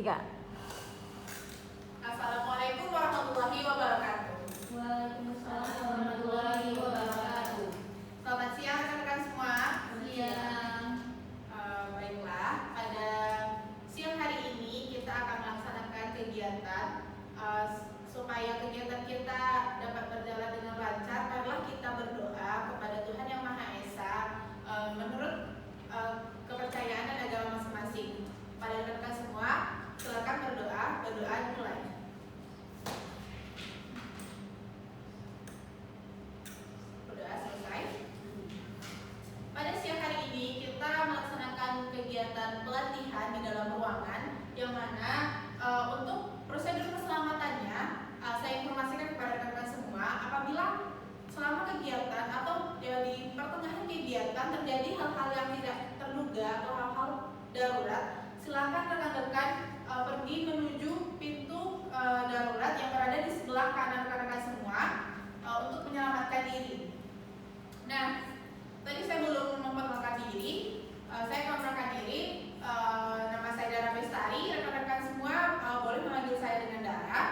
Tiga. Assalamualaikum warahmatullahi wabarakatuh. Waalaikumsalam warahmatullahi wabarakatuh. Selamat siang rekan-rekan semua. Siang. Baiklah, pada siang hari ini kita akan melaksanakan kegiatan supaya kegiatan kita dapat berjalan dengan lancar. Marilah kita berdoa kepada Tuhan Yang Maha Esa menurut kepercayaan dan agama masing-masing. Pada rekan-rekan semua, silakan berdoa dimulai. Berdoa selesai. Pada siang hari ini kita melaksanakan kegiatan pelatihan di dalam ruangan, yang mana untuk prosedur keselamatannya saya informasikan kepada rekan-rekan semua, apabila selama kegiatan atau di pertengahan kegiatan terjadi hal-hal yang tidak terduga atau hal-hal darurat, silakan rekan-rekan pergi menuju pintu darurat yang berada di sebelah kanan rekan-rekan semua untuk menyelamatkan diri. Nah, tadi saya belum memperkenalkan diri. Saya memperkenalkan diri. Nama saya Dara Bestari. Rekan-rekan semua boleh memanggil saya dengan Dara.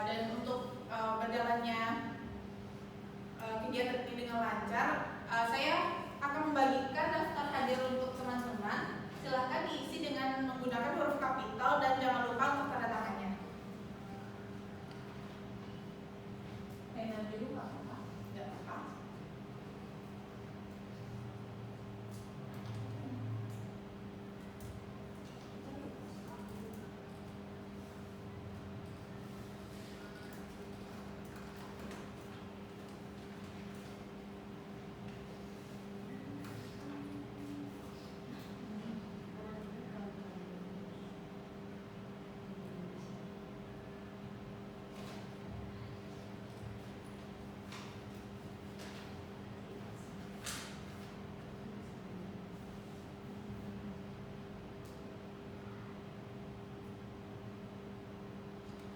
Dan untuk berjalannya kegiatan ini dengan lancar, saya akan membagikan daftar hadir untuk teman-teman. Silahkan diisi dengan menggunakan huruf kapital dan jangan lupa untuk tanda tangannya. Dulu nggak apa-apa. Tidak apa-apa.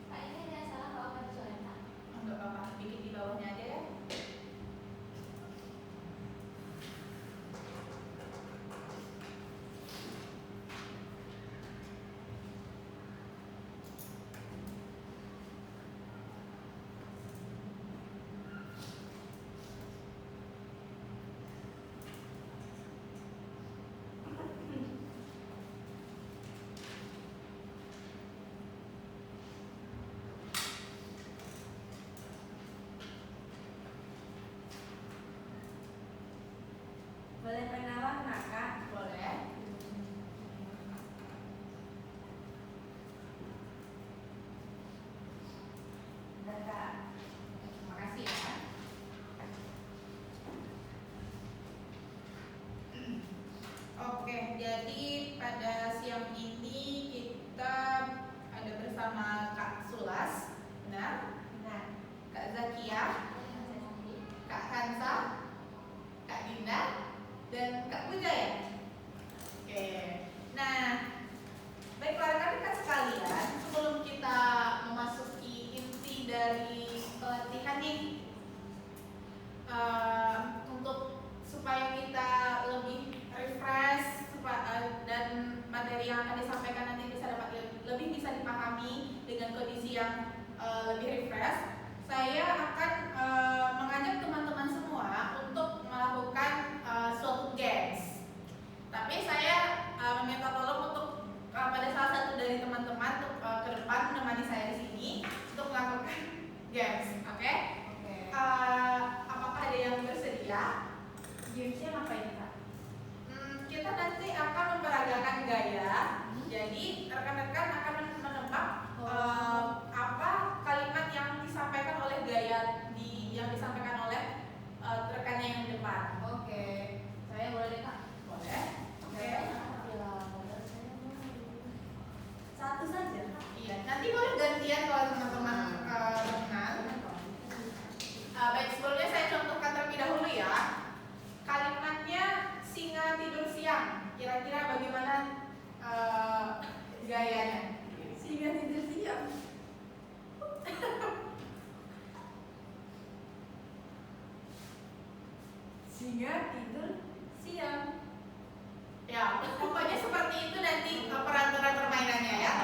Pak, ini ada salah kalau apa dicoret? Enggak apa-apa, bikin di bawahnya aja ya. Boleh penawar nggak, Kak? Boleh. Bentar, Kak. Terima kasih ya. Oke, jadi pada siang ini kita ada bersama Kak Sulas, benar? Benar. Kak Zakia, Kak Hansa, Kak Dinda, dan Kak Puja ya? Oke. Nah, baiklah rekan-rekan sekalian, sebelum kita memasuki inti dari pelatihan nih, untuk supaya kita lebih refresh dan materi yang akan disampaikan nanti bisa dapat lebih bisa dipahami dengan kondisi yang lebih refresh, saya akan mengajak teman-teman semua untuk melakukan suatu games. Tapi saya meminta tolong untuk pada salah satu dari teman-teman untuk ke depan menemani saya di sini untuk melakukan games. Oke? Oke. Apakah ada yang bersedia? Gamesnya ngapain, Kak? Kita nanti akan memperagakan gaya. Jadi rekan-rekan akan menebak apa kalimat yang disampaikan oleh gaya yang disampaikan oleh rekannya yang di depan. Oke. Saya boleh deh, Kak? Boleh? Oke. Satu saja. Iya, nanti boleh gantian kalau teman-teman berkenan. Baik, sebelumnya saya contohkan terlebih dahulu ya. Kalimatnya singa tidur siang. Kira-kira bagaimana gayanya? Singa tidur siang. Singa tidur siang. Ya, pokoknya seperti itu nanti peraturan permainannya ya.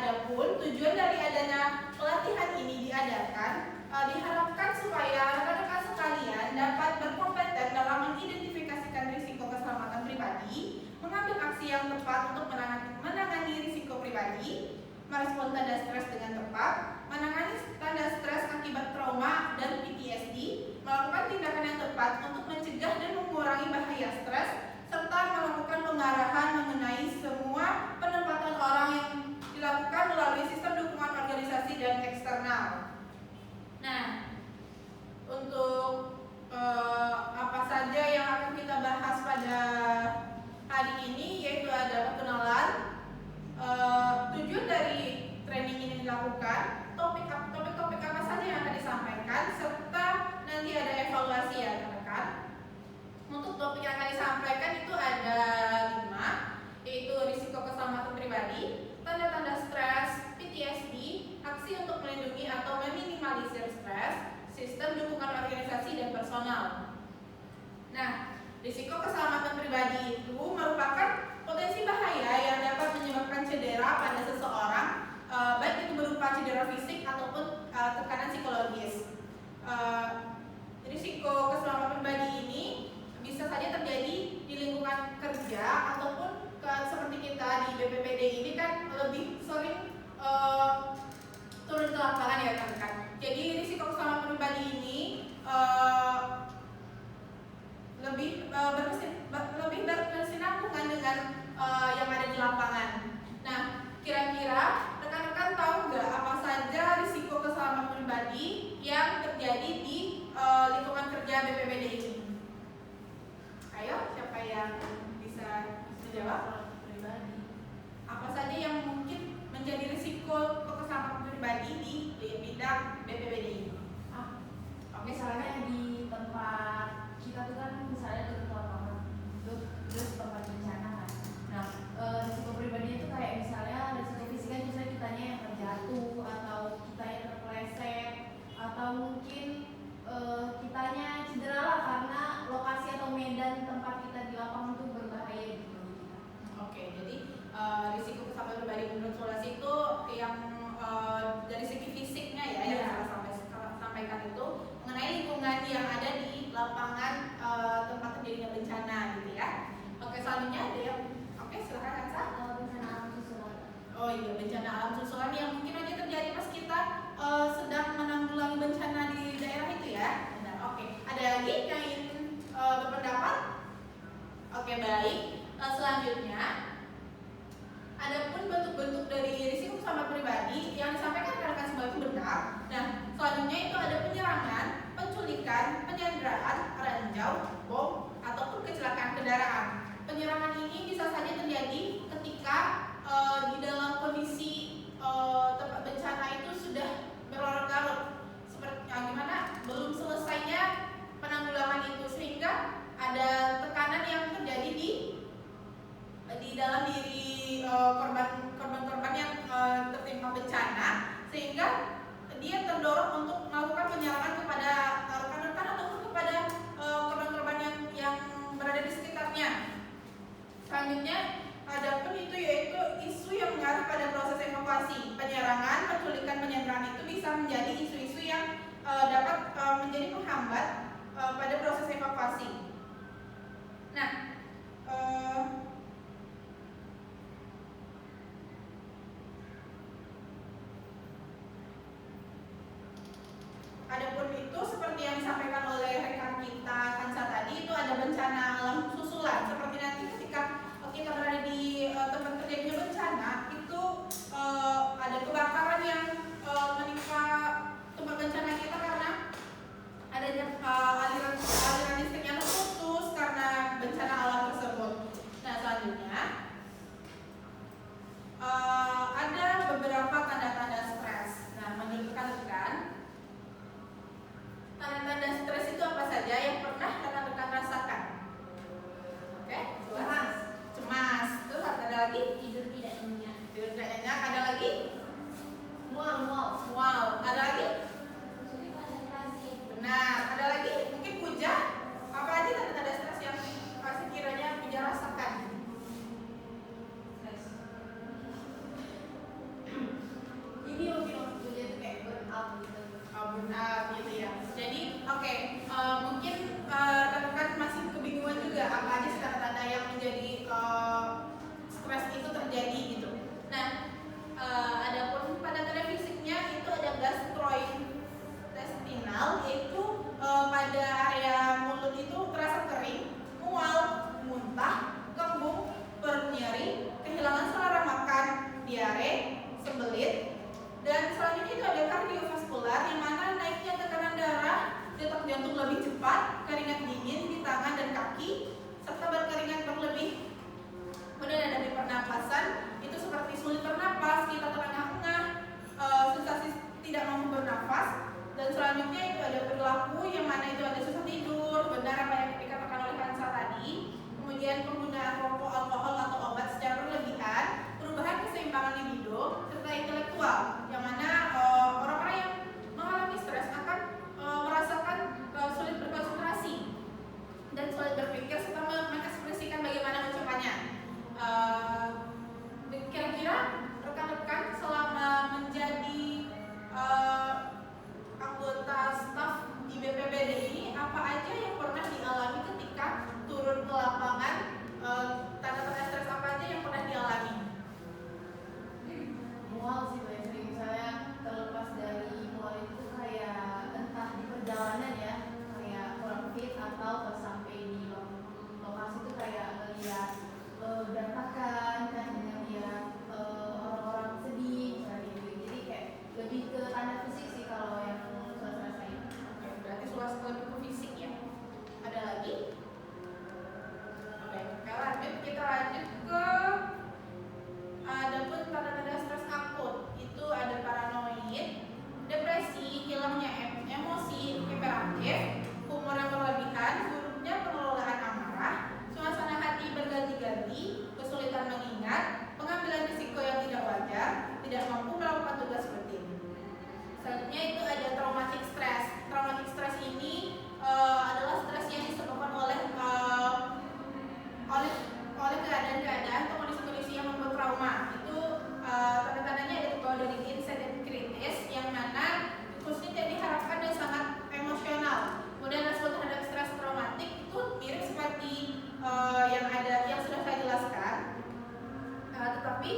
Adapun tujuan dari adanya pelatihan ini diadakan diharapkan supaya rekan-rekan sekalian dapat berkompeten dalam mengidentifikasikan risiko keselamatan pribadi, mengambil aksi yang tepat untuk menangani risiko pribadi, merespon tanda stres dengan tepat, menangani tanda stres akibat trauma dan PTSD, melakukan tindakan yang tepat untuk mencegah dan mengurangi bahaya stres, serta melakukan pengarahan mengenai semua penempatan orang yang dilakukan melalui sistem dukungan organisasi dan eksternal. Nah, untuk apa saja yang akan kita bahas pada hari ini, yaitu ada perkenalan, tujuan dari training ini dilakukan, topik-topik apa saja yang akan disampaikan, serta nanti ada evaluasi ya rekan-rekan. Untuk topik yang akan disampaikan itu ada 5, yaitu risiko keselamatan pribadi, tanda-tanda stres, PTSD, aksi untuk melindungi atau meminimalisir stres, sistem dukungan organisasi dan personal. Nah, risiko keselamatan pribadi itu merupakan potensi bahaya yang dapat menyebabkan cedera pada seseorang, baik itu berupa cedera fisik ataupun tekanan psikologis. Risiko keselamatan pribadi ini bisa saja terjadi di lingkungan kerja ataupun seperti kita di BPPD ini kan lebih sering turun ke lapangan ya rekan-rekan. Jadi risiko keselamatan pribadi ini lebih berkesinambungan dengan yang ada di lapangan. Nah, kira-kira rekan-rekan tahu nggak apa saja risiko keselamatan pribadi yang terjadi di lingkungan kerja BPPD ini? Ayo, siapa yang bisa menjawab? Pribadi. Apa saja yang mungkin menjadi risiko keselamatan pribadi di bidang BPPD ini? Misalnya di tempat kita tuh kan misalnya di lapangan, terus tempat bencana kan. Nah, risiko pribadinya itu kayak misalnya risiko fisiknya misalnya kitanya yang terjatuh atau kitanya terpeleset atau mungkin kitanya cedera lah karena lokasi atau medan tempat kita di lapangan itu berbahaya gitu. Oke, jadi risiko keselamatan pribadi menurut Sulasi itu yang dari segi fisiknya ya, yang saya sampaikan itu mengenai lingkungan yang ada di lapangan tempat terjadinya bencana gitu ya. Oke, selanjutnya ada yang silakan Kansa. Bencana alam susulan. Oh iya, bencana alam susulan yang mungkin aja terjadi pas kita sedang menanggulangi bencana di daerah itu ya. Benar. Oke, ada lagi yang ingin berpendapat? Oke, baik. Selanjutnya, adapun bentuk-bentuk dari risiko keselamatan pribadi yang disampaikan rekan-rekan semua itu benar. Nah, selanjutnya itu ada penyerangan, penculikan, penyanderaan, ranjau, bom, ataupun kecelakaan kendaraan. Penyerangan ini bisa saja terjadi ketika di dalam kondisi tempat bencana itu sudah berlarut-larut, seperti gimana belum selesainya penanggulangan itu, sehingga ada tekanan yang terjadi di dalam diri korban-korban yang tertimpa bencana, sehingga dia terdorong untuk melakukan penyerangan kepada rekan-rekan ataupun kepada korban-korban yang berada di sekitarnya. Selanjutnya, adapun itu yaitu isu yang mengarah pada proses evakuasi. Penyerangan, penculikan, penyanderaan itu bisa menjadi isu-isu yang dapat menjadi penghambat pada proses evakuasi. Nah, adapun itu seperti yang disampaikan oleh rekan kita Kansa tadi, itu ada bencana alam susulan. Seperti nanti ketika kita berada di tempat terjadinya bencana, itu ada kebakaran yang menimpa tempat bencana kita karena adanya aliran listrik yang terputus karena bencana alam tersebut. Nah, selanjutnya ada beberapa tanda-tanda stres. Nah, menurut rekan-rekan, tanda-tanda stres itu apa saja yang pernah rekan-rekan rasakan? Oke, cemas. Terus ada lagi? Tidur tidak nyenyak. Tidur tidak nyenyak. Ada lagi? Mual. Ada lagi? Sulit konsentrasi. Benar. Ada lagi? Mungkin Puja. Apa aja tanda-tanda stres yang sekiranya Puja rasakan? Stres. tangan dan kaki, serta berkeringat berlebih. Kemudian ada di pernapasan, itu seperti sulit bernapas, kita terengah-engah, sensasi tidak mampu bernafas. Dan selanjutnya itu ada perilaku yang mana itu ada susah tidur, benar apa yang dikatakan oleh Hansa tadi. Kemudian penggunaan rokok, alkohol atau obat secara berlebihan, perubahan keseimbangan libido, serta intelektual, yang mana orang-orang yang mengalami stres akan merasakan sulit berkonsentrasi dan sulit berpikir serta mengekspresikan bagaimana ucapannya. Kira-kira rekan-rekan selama menjadi anggota staf di BPBD ini apa aja yang pernah dialami ketika turun ke lapangan, tanda-tanda stres apa aja yang pernah dialami? Mual sih banyak sering, misalnya terlepas dari mual itu kayak entah di perjalanan ya, kayak kurang fit atau pas sampai di lokasi itu kayak ngeliat berantakan kan, ngeliat orang-orang sedih misalnya gitu. Jadi kayak lebih ke tanda fisik sih kalau yang saya rasain. Oke, berarti sudah lebih ke fisik ya. Ada lagi? Oke, lanjut, kita lanjut ke ada pun tanda-tanda stres akut. Itu ada paranoid, depresi, hilangnya emosi, hiperaktif, humor yang berlebihan, buruknya pengelolaan amarah, suasana hati berganti-ganti, kesulitan mengingat, pengambilan risiko yang tidak wajar, tidak mampu melakukan tugas rutin. Selanjutnya itu ada traumatic stress. Traumatic stress ini adalah stres yang disebabkan oleh keadaan-keadaan atau kondisi-kondisi yang membuat trauma. Itu tanda-tandanya ada di bawah dari insiden kritis, yang mana khususnya tidak diharapkan dan sangat emosional. Kemudian respon terhadap stres traumatik itu mirip seperti yang sudah saya jelaskan, tetapi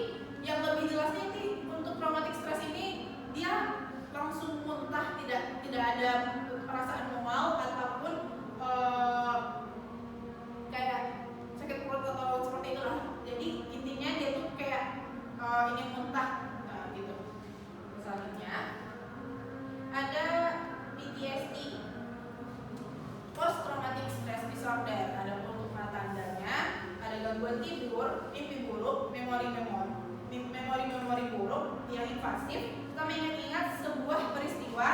yang lebih jelasnya ini untuk traumatic stress ini dia langsung muntah, tidak ada perasaan mual ataupun kayak sakit perut atau seperti itu lah. Jadi intinya dia tuh kayak ingin muntah, gitu. Selanjutnya ada PTSD, post traumatic stress disorder. Ada untuk tandanya, ada gangguan tidur, mimpi buruk, memori buruk yang invasif, serta mengingat sebuah peristiwa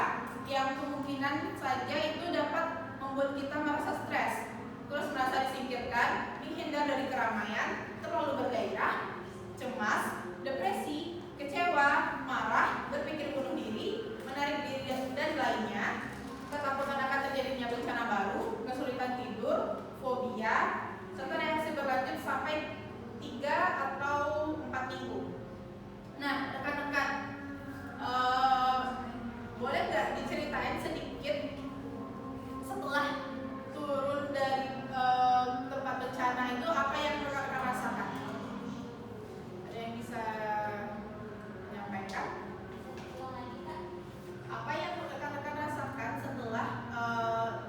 yang kemungkinan saja itu dapat membuat kita merasa stres, terus merasa disingkirkan, menghindar dari keramaian, terlalu bergairah, cemas, depresi, kecewa, marah, berpikir bunuh diri, menarik diri dan lainnya, ketakutan akan terjadinya bencana baru, kesulitan tidur, fobia, serta reaksi berlanjut sampai 3 atau 4 minggu. Nah, rekan-rekan, boleh nggak diceritain sedikit setelah turun dari tempat bencana itu apa yang rekan-rekan rasakan? Ada yang bisa menyampaikan? Apa yang rekan-rekan rasakan setelah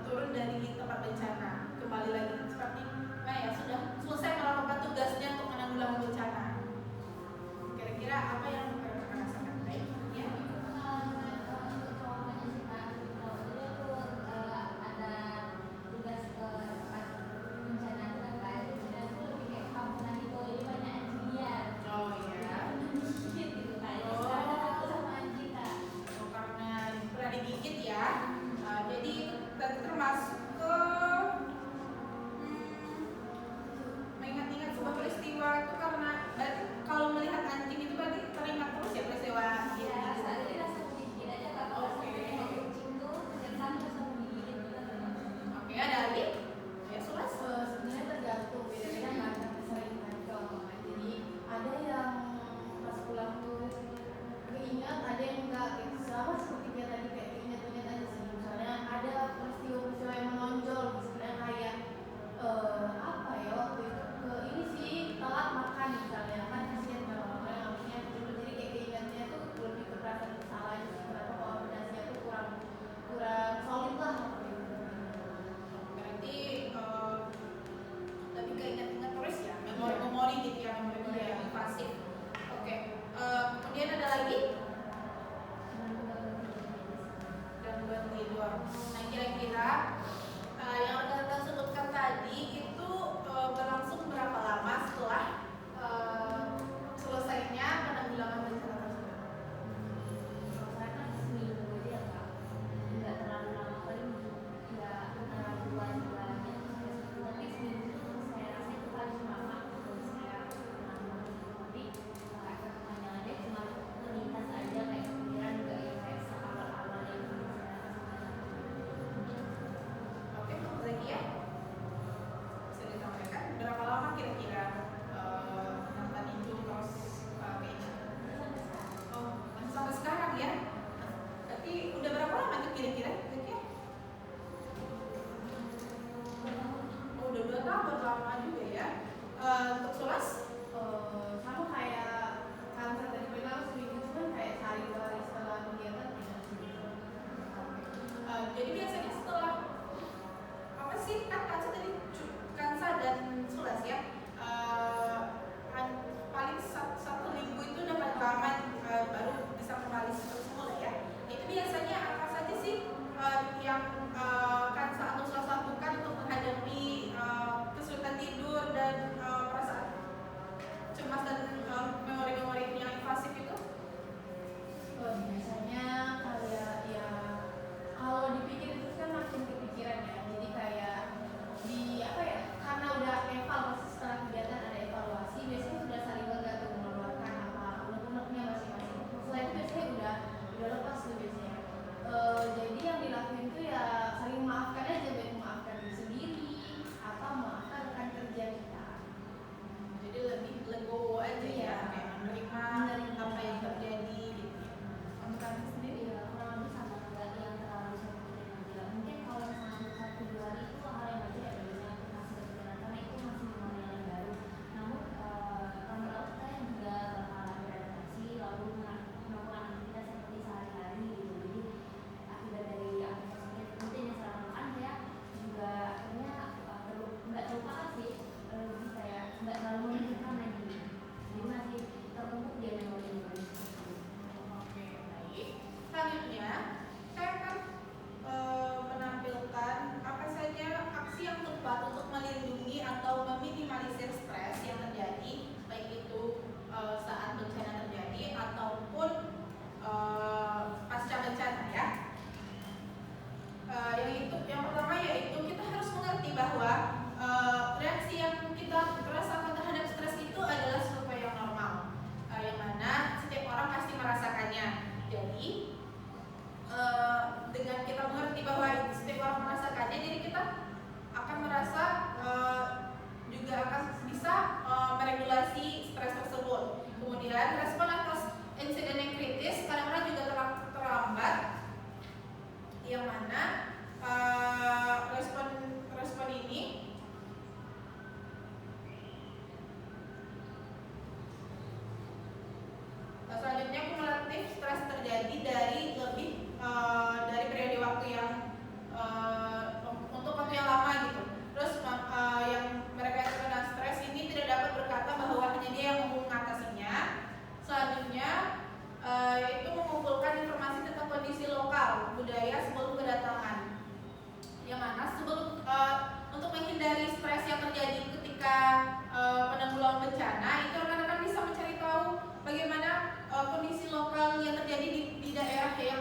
turun dari tempat bencana? Kembali lagi seperti sudah selesai melakukan tugasnya untuk menanggulangi bencana. terjadi dari dari periode waktu yang untuk waktu yang lama gitu. Terus yang mereka yang terkena stres ini tidak dapat berkata bahwa hanya dia yang mampu mengatasinya. Selanjutnya itu mengumpulkan informasi tentang kondisi lokal budaya sebelum kedatangan. Yang mana sebelum untuk menghindari stres yang terjadi ketika penanggulangan bencana, itu rekan-rekan bisa mencari tahu bagaimana kondisi lokal yang terjadi di daerah yang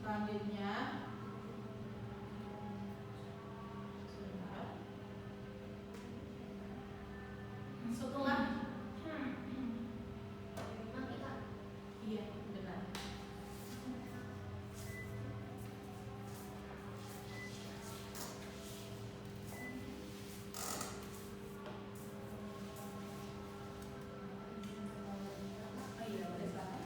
Selanjutnya, sebentar. Setelah iya benar. Oh iya, boleh silakan.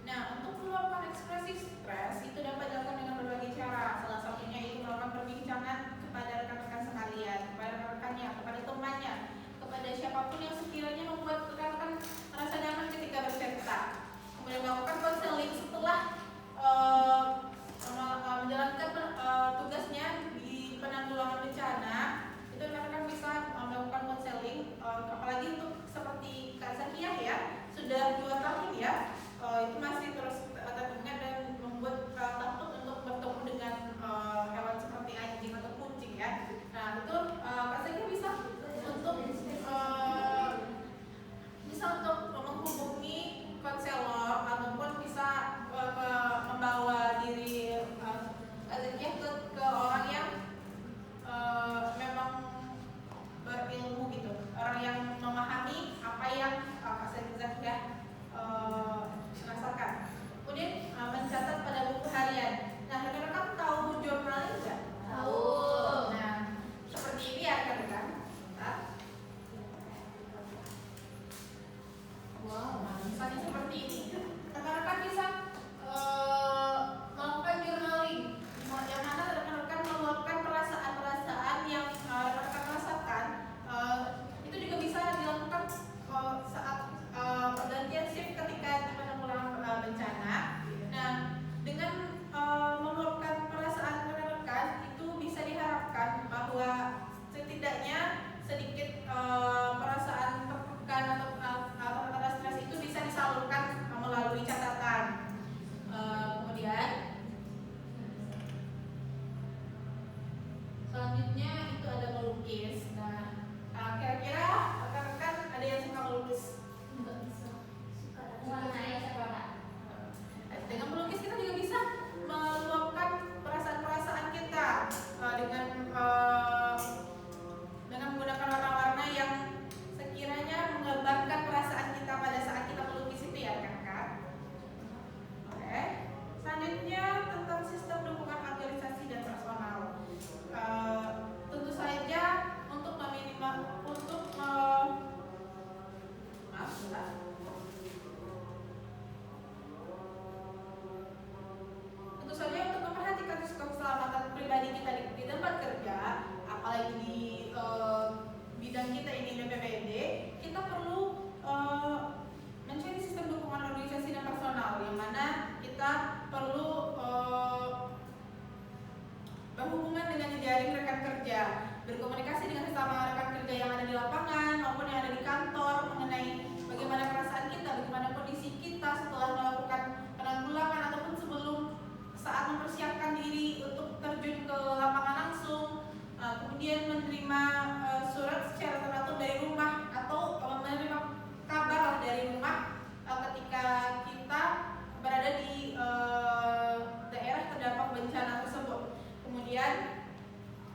Nah, untuk meluapkan ekspresi stres itu dapat dilakukan dengan berbagai cara. Salah satunya itu melakukan perbincangan kepada rekan-rekan sekalian, kepada rekan-rekannya, kepada temannya, kepada siapapun yang sekiranya membuat rekan-rekan merasa nyaman ketika bercerita. Kemudian melakukan konseling setelah menjalankan tugasnya di penanggulangan bencana. Itu rekan-rekan bisa melakukan konseling, apalagi untuk seperti Kak Zakiah ya, sudah 2 tahun ya. Itu masih terus teringat dan membuat takut untuk bertemu dengan hewan seperti anjing atau kucing ya. Nah itu Kak Zakiah bisa untuk menghubungi konselor ataupun bisa membawa diri Kak Zakiah ke orang yang memang berilmu gitu, orang yang memahami apa yang Kak Zakiah rasakan. Kemudian mencatat pada buku harian. Nah, rekan-rekan tahu journaling nggak? Tahu. Nah, seperti ini ya rekan-rekan. Wow, nah, misalnya seperti ini. Rekan-rekan bisa melakukan journaling, yang mana rekan-rekan meluapkan perasaan-perasaan yang rekan-rekan rasakan. Itu juga bisa dilakukan saat pergantian shift ketika di penanggulangan bencana. Nah, dengan meluapkan perasaan rekan-rekan itu bisa diharapkan bahwa setidaknya sedikit perasaan tertekan atau stres itu bisa disalurkan melalui catatan. Kemudian selanjutnya itu ada melukis. Nah, kira-kira rekan-rekan ada yang suka melukis? Enggak bisa. Dengan melukis kita juga bisa meluapkan perasaan-perasaan kita dengan menggunakan warna-warna yang sekiranya menggambarkan perasaan kita pada saat kita melukis itu ya rekan-rekan. Oke. Selanjutnya tentang sistem dukungan organisasi dan personal. Tentu saja untuk tentu saja untuk memperhatikan keselamatan pribadi kita di tempat kerja, apalagi di bidang kita ini BPBD, kita perlu mencari sistem dukungan organisasi dan personal, yang mana kita perlu berhubungan dengan jejaring rekan kerja, berkomunikasi dengan sesama rekan kerja yang ada di lapangan maupun yang ada di kantor mengenai bagaimana perasaan kita, bagaimana kondisi kita setelah melakukan penanggulangan ataupun sebelum saat mempersiapkan diri untuk terjun ke lapangan langsung. Kemudian menerima surat secara teratur dari rumah atau menerima kabar dari rumah ketika kita berada di daerah terdampak bencana tersebut. Kemudian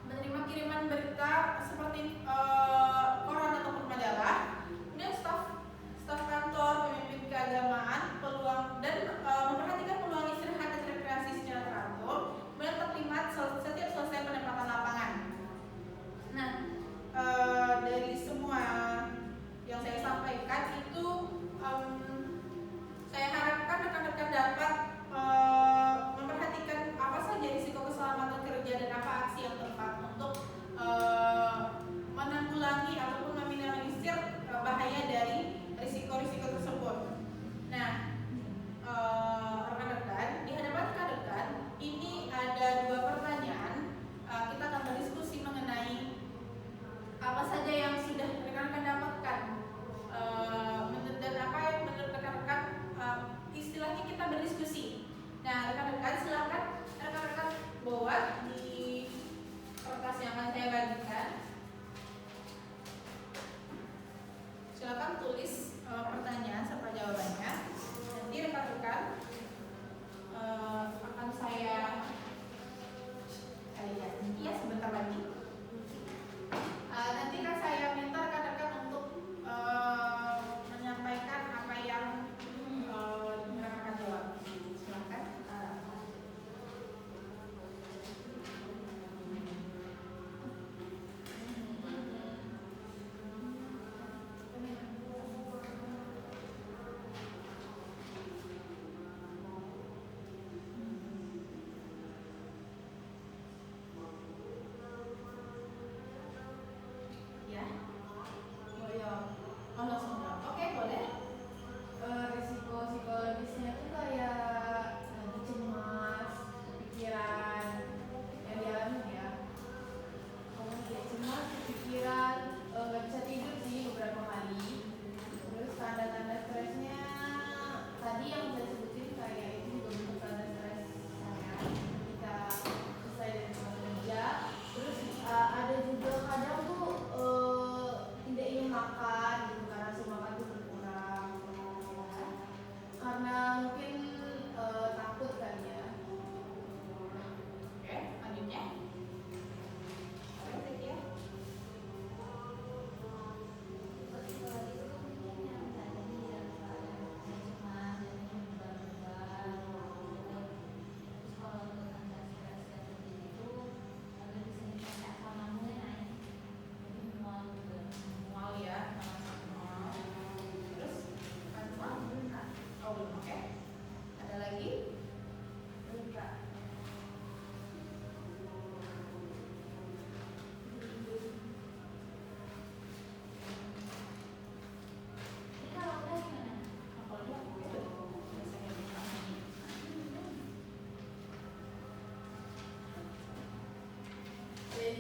menerima kiriman berita seperti koran ataupun majalah. Kemudian staf kantor, pemimpin keagamaan, peluang dan memperhatikan peluang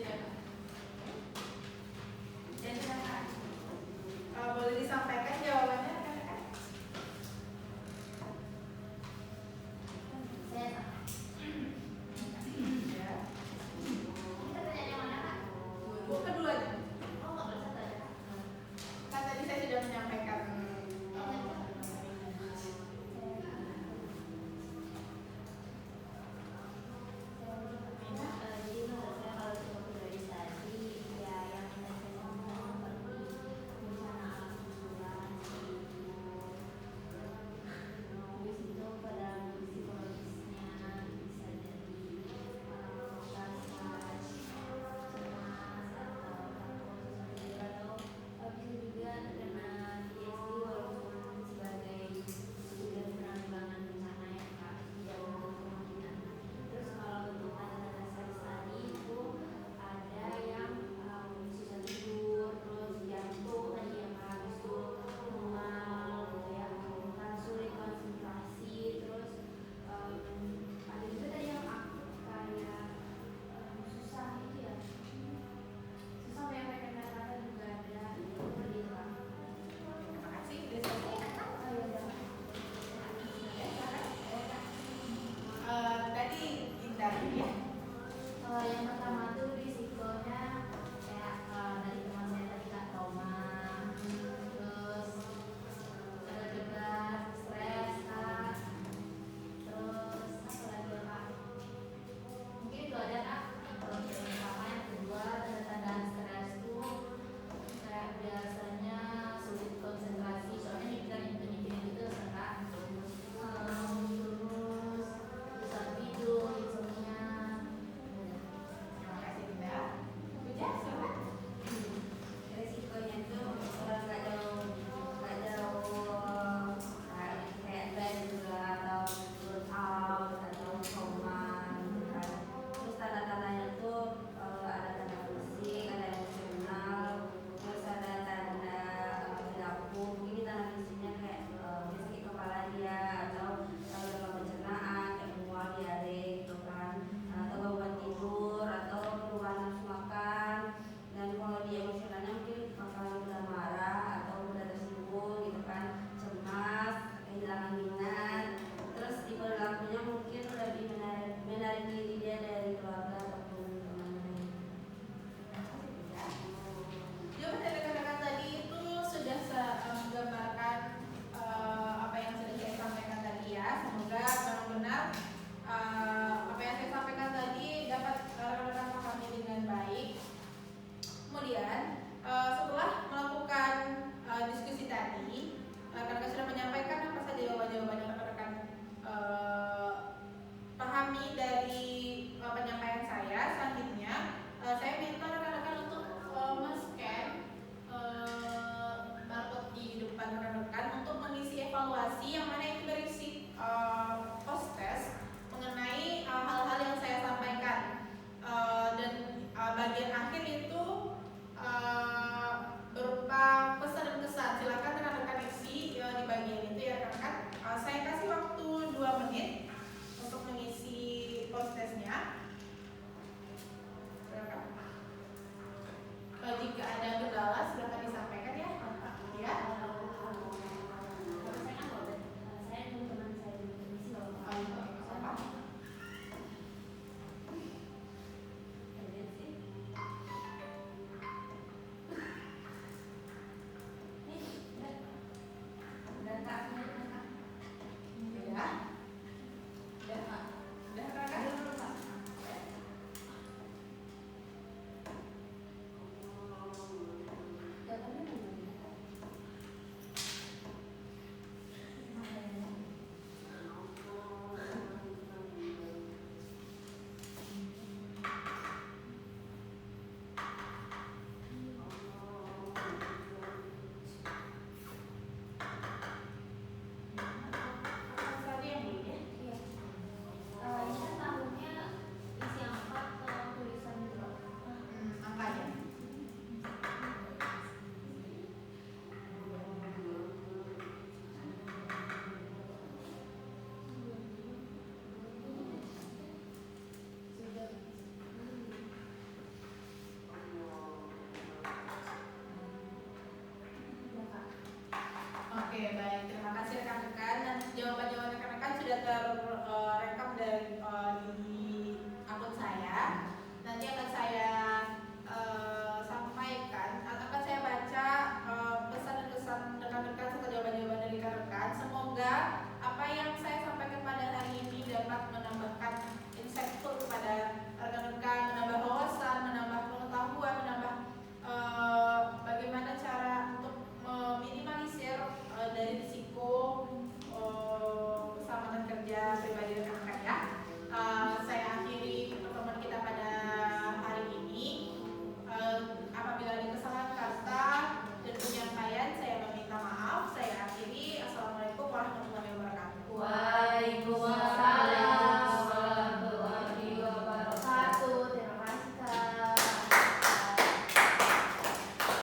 tidak